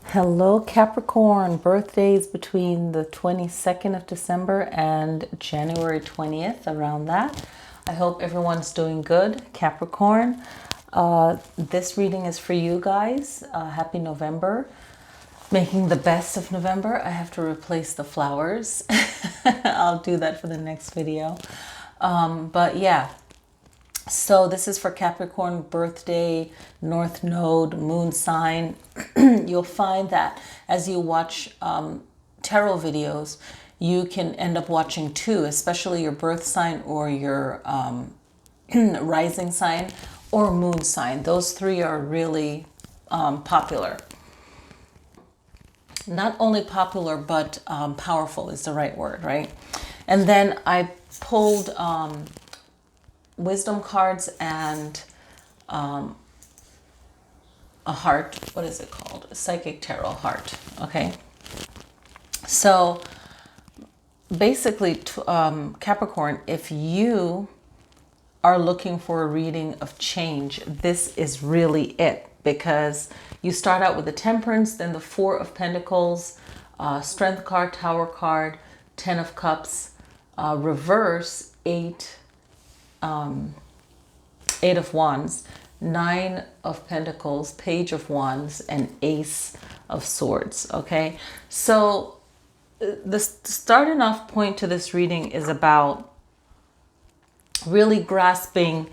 Hello, Capricorn. Birthdays between the 22nd of December and January 20th, around that. I hope everyone's doing good, Capricorn. This reading is for you guys. Happy November. Making the best of November. I have to replace the flowers. I'll do that for the next video. But yeah. So this is for Capricorn birthday, North Node, moon sign. You'll find that as you watch tarot videos, you can end up watching two, especially your birth sign or your rising sign or moon sign. Those three are really popular. Not only popular, but powerful is the right word, right? And then I pulled wisdom cards and a heart. What is it called? A psychic tarot heart. Okay. So basically, Capricorn, if you are looking for a reading of change, this is really it, because you start out with the Temperance, then the Four of Pentacles, Strength card, Tower card, Ten of Cups, reverse, Eight of Wands, Nine of Pentacles, Page of Wands, and Ace of Swords. Okay, so the starting off point to this reading is about really grasping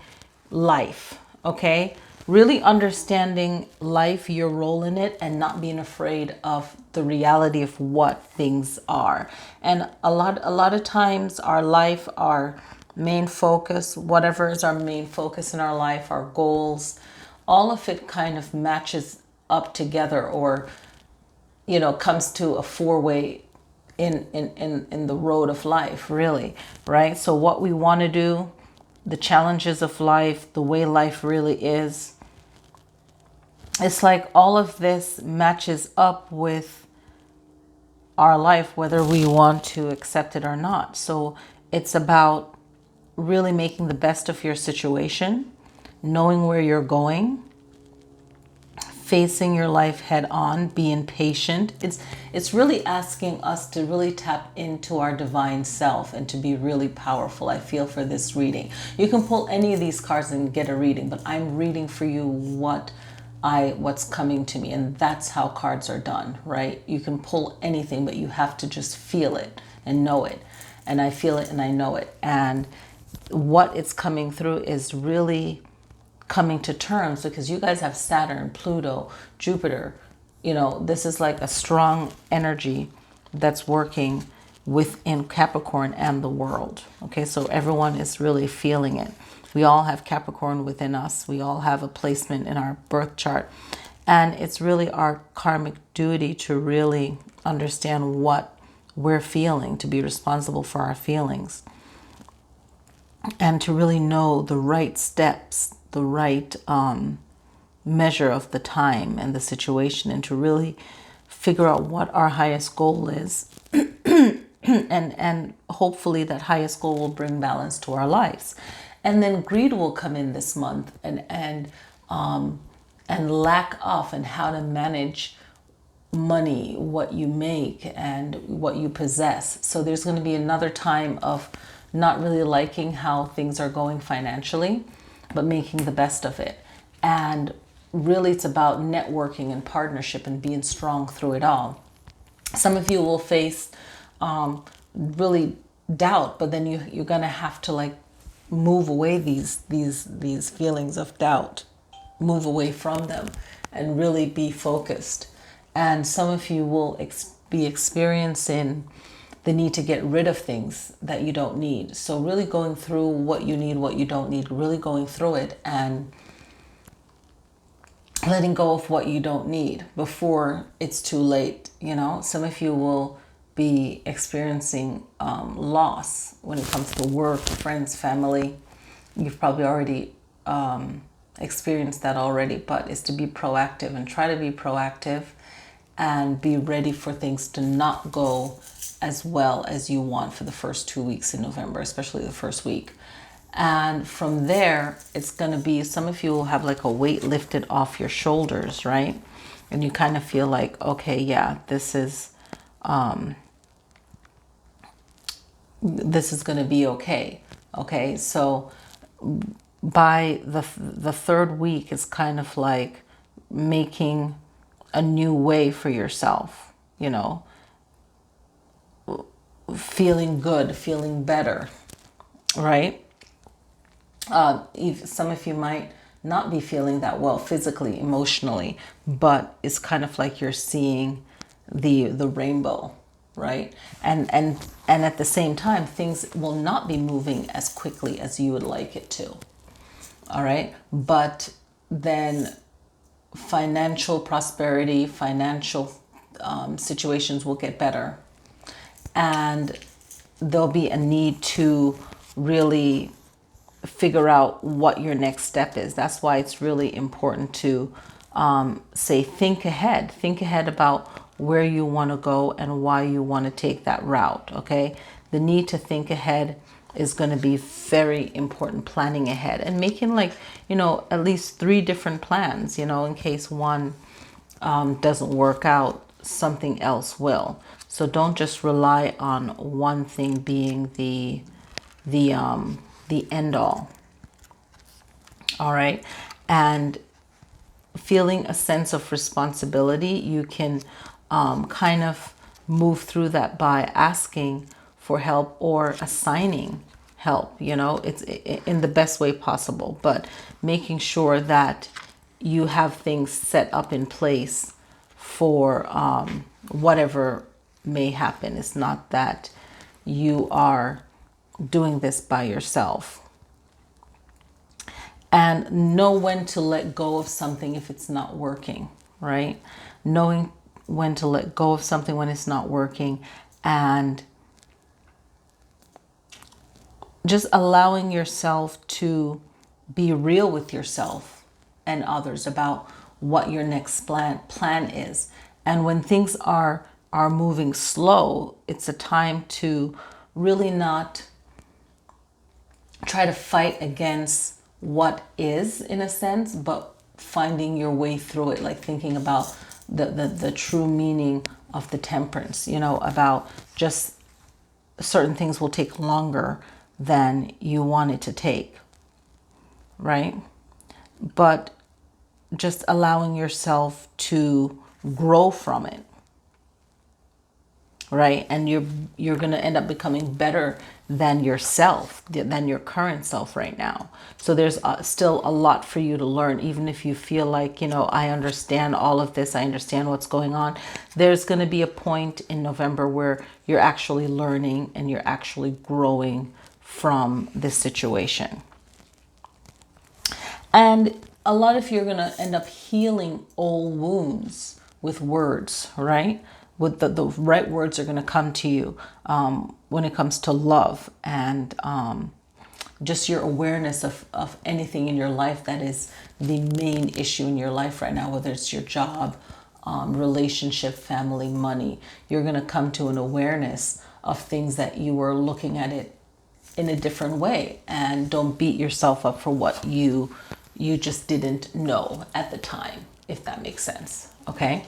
life. Okay, really understanding life, your role in it, and not being afraid of the reality of what things are. And a lot of times our life, our main focus, whatever is our main focus in our life, our goals, all of it kind of matches up together, or comes to a four-way in the road of life, really, right? So what we want to do, the challenges of life, the way life really is, it's like all of this matches up with our life, whether we want to accept it or not. So it's about really making the best of your situation, knowing where you're going, facing your life head on, being patient. It's really asking us to really tap into our divine self and to be really powerful, I feel, for this reading. You can pull any of these cards and get a reading, but I'm reading for you what's coming to me, and that's how cards are done, right? You can pull anything, but you have to just feel it and know it. And I feel it and I know it. And what it's coming through is really coming to terms, because you guys have Saturn, Pluto, Jupiter. This is like a strong energy that's working within Capricorn and the world. Okay, so everyone is really feeling it. We all have Capricorn within us. We all have a placement in our birth chart. And it's really our karmic duty to really understand what we're feeling, to be responsible for our feelings, and to really know the right steps, the right measure of the time and the situation, and to really figure out what our highest goal is. and hopefully that highest goal will bring balance to our lives. And then greed will come in this month, and lack of, and how to manage money, what you make and what you possess. So there's going to be another time of not really liking how things are going financially, but making the best of it. And really it's about networking and partnership and being strong through it all. Some of you will face really doubt, but then you're going to have to like move away these feelings of doubt, move away from them and really be focused. And some of you will be experiencing the need to get rid of things that you don't need. So really going through what you need, what you don't need, really going through it and letting go of what you don't need before it's too late. Some of you will be experiencing loss when it comes to work, friends, family. You've probably already experienced that already, but it's to be proactive and try to be proactive and be ready for things to not go as well as you want for the first 2 weeks in November, especially the first week. And from there, it's going to be, some of you will have like a weight lifted off your shoulders, right? And you kind of feel like, okay, yeah, this is going to be okay. Okay, so by the third week, it's kind of like making a new way for yourself, you know, feeling good, feeling better, right? Some of you might not be feeling that well physically, emotionally, but it's kind of like you're seeing the rainbow, right? And at the same time, things will not be moving as quickly as you would like it to. All right, but then financial prosperity, financial situations will get better, and there'll be a need to really figure out what your next step is. That's why it's really important to say, think ahead about where you want to go and why you want to take that route. Okay, the need to think ahead is going to be very important. Planning ahead and making, like, you know, at least 3 different plans, you know, in case one doesn't work out, something else will. So don't just rely on one thing being the end all. All right. And feeling a sense of responsibility, you can kind of move through that by asking for help or assigning help. You know, it's in the best way possible, but making sure that you have things set up in place for whatever may happen. It's not that you are doing this by yourself. And know when to let go of something if it's not working, right? Knowing when to let go of something when it's not working, and just allowing yourself to be real with yourself and others about what your next plan is. And when things are moving slow, it's a time to really not try to fight against what is, in a sense, but finding your way through it, like thinking about the true meaning of the temperance, you know, about just certain things will take longer than you want it to take, right? But just allowing yourself to grow from it, right? And you're going to end up becoming better than yourself, than your current self right now. So there's still a lot for you to learn, even if you feel like, you know, I understand all of this, I understand what's going on. There's going to be a point in November where you're actually learning and you're actually growing from this situation. And a lot of you are going to end up healing old wounds with words, right? With the right words are going to come to you when it comes to love and just your awareness of anything in your life that is the main issue in your life right now, whether it's your job, relationship, family, money. You're going to come to an awareness of things that you were looking at it in a different way, and don't beat yourself up for what you just didn't know at the time, if that makes sense. Okay.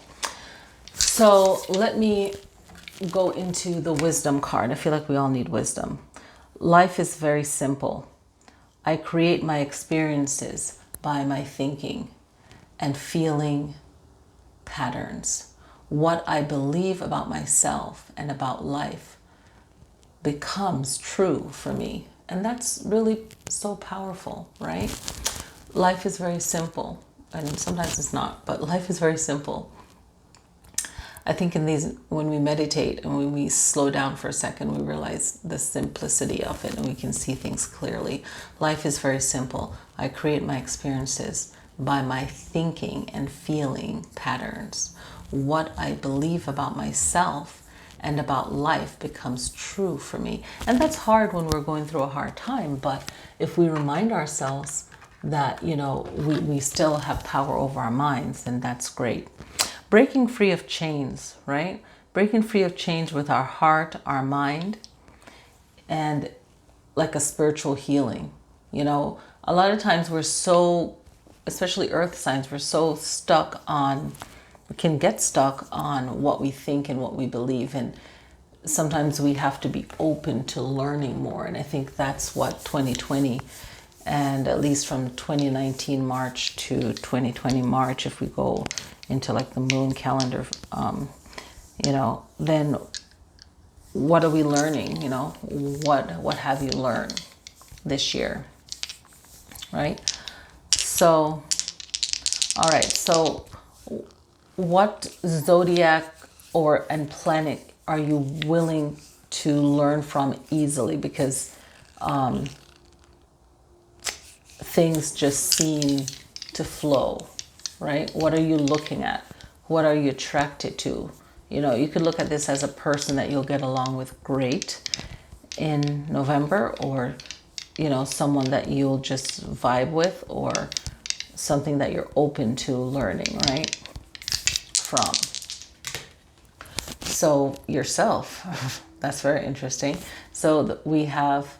So let me go into the wisdom card. I feel like we all need wisdom. Life is very simple. I create my experiences by my thinking and feeling patterns. What I believe about myself and about life becomes true for me. And that's really so powerful, right? Life is very simple, and sometimes it's not, but life is very simple. I think when we meditate and when we slow down for a second, we realize the simplicity of it and we can see things clearly. Life is very simple. I create my experiences by my thinking and feeling patterns. What I believe about myself and about life becomes true for me. And that's hard when we're going through a hard time, but if we remind ourselves that, you know, we still have power over our minds, then that's great. Breaking free of chains, right? Breaking free of chains with our heart, our mind, and like a spiritual healing. You know, a lot of times we're so, especially earth signs, we're so stuck on can get stuck on what we think and what we believe. And sometimes we have to be open to learning more. And I think that's what 2020, and at least from 2019 March to 2020 March, if we go into like the moon calendar, you know, then what are we learning? You know, what have you learned this year, right? So, all right. So, what zodiac and planet are you willing to learn from easily? Because things just seem to flow, right? What are you looking at? What are you attracted to? You know, you could look at this as a person that you'll get along with great in November, or, you know, someone that you'll just vibe with, or something that you're open to learning, right? From. So yourself, that's very interesting. So we have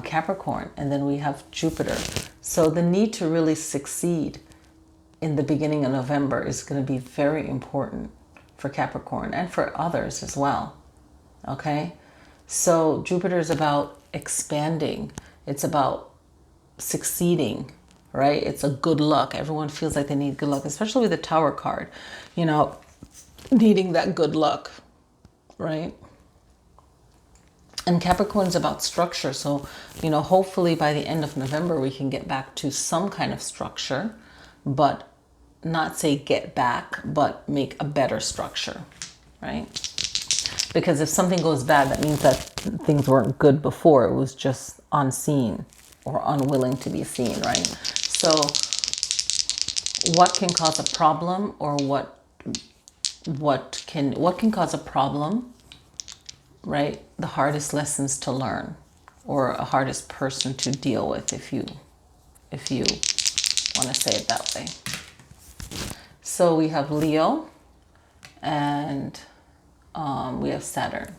Capricorn, and then we have Jupiter. So the need to really succeed in the beginning of November is going to be very important for Capricorn and for others as well. Okay? So Jupiter is about expanding. It's about succeeding, right? It's a good luck. Everyone feels like they need good luck, especially with the Tower card, you know, needing that good luck, right? And Capricorn's about structure. So, you know, hopefully by the end of November, we can get back to some kind of structure, but not say get back, but make a better structure, right? Because if something goes bad, that means that things weren't good before. It was just unseen or unwilling to be seen, right? So what can cause a problem, or what can cause a problem, right? The hardest lessons to learn, or a hardest person to deal with, if you want to say it that way. So we have Leo, and we have Saturn.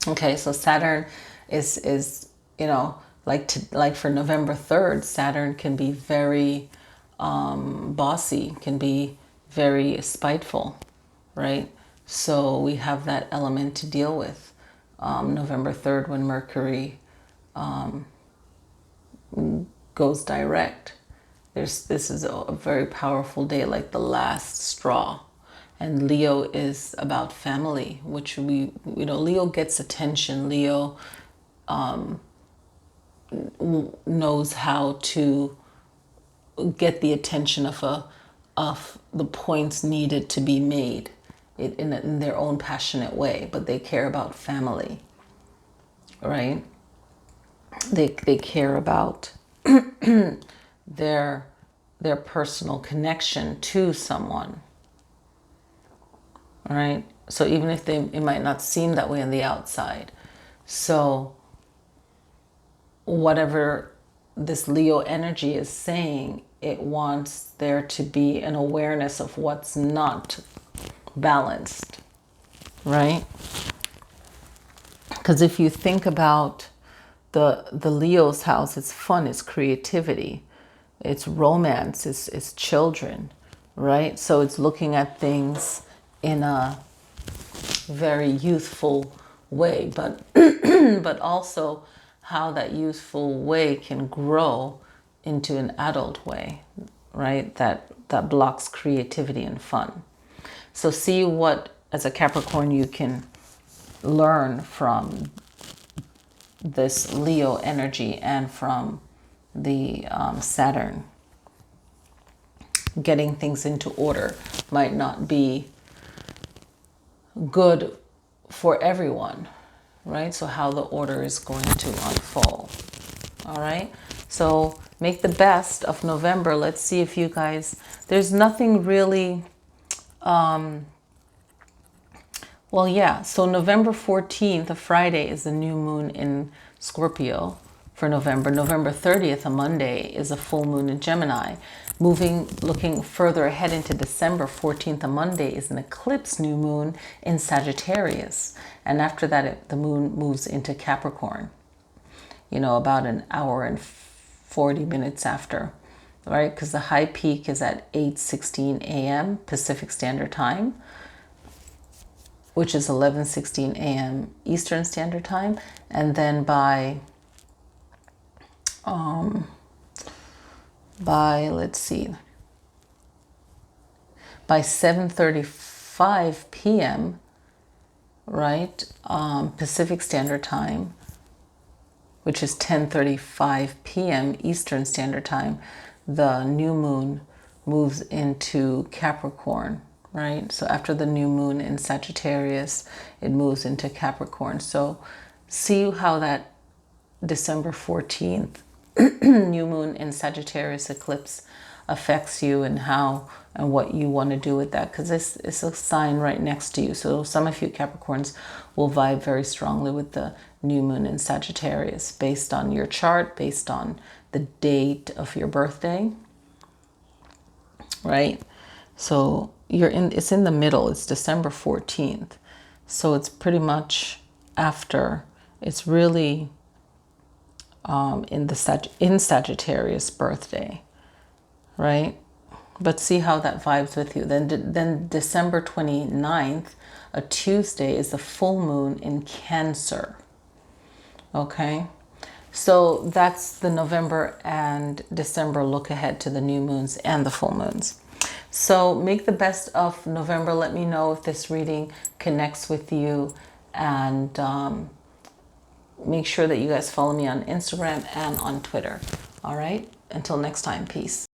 Okay, so Saturn is you know, like for November 3rd, Saturn can be very bossy, can be very spiteful, right? So we have that element to deal with. November 3rd, when Mercury goes direct, this is a very powerful day, like the last straw. And Leo is about family, which Leo gets attention. Leo knows how to get the attention of the points needed to be made in their own passionate way, but they care about family, right? They care about their personal connection to someone, right? So even if it might not seem that way on the outside. So whatever this Leo energy is saying, it wants there to be an awareness of what's not balanced, right? Because if you think about the Leo's house, it's fun, it's creativity, it's romance, it's children, right? So it's looking at things in a very youthful way, but but also how that youthful way can grow into an adult way, right? That blocks creativity and fun. So see what, as a Capricorn, you can learn from this Leo energy and from the Saturn. Getting things into order might not be good for everyone, right? So how the order is going to unfold. All right. So make the best of November. Let's see if you guys, there's nothing really, well, yeah. So November 14th, a Friday, is the new moon in Scorpio for November. November 30th, a Monday, is a full moon in Gemini. Looking further ahead into December 14th, a Monday, is an eclipse new moon in Sagittarius. And after that, the moon moves into Capricorn, about an hour and 40 minutes after right? Because the high peak is at 8:16 a.m. Pacific Standard Time, which is 11:16 a.m. Eastern Standard Time. And then let's see, by 7:35 p.m., right, Pacific Standard Time, which is 10:35 p.m. Eastern Standard Time, the new moon moves into Capricorn, right? So after the new moon in Sagittarius, it moves into Capricorn. So see how that December 14th new moon in Sagittarius eclipse affects you, and how and what you want to do with that, because it's a sign right next to you. So some of you Capricorns will vibe very strongly with the new moon in Sagittarius based on your chart, based on the date of your birthday, right? So it's in the middle. It's December 14th. So it's pretty much after. It's really in Sagittarius birthday, right? But see how that vibes with you. Then December 29th, a Tuesday, is the full moon in Cancer. Okay, so that's the November and December look ahead to the new moons and the full moons. So make the best of November. Let me know if this reading connects with you, and make sure that you guys follow me on Instagram and on Twitter. All right, until next time, peace.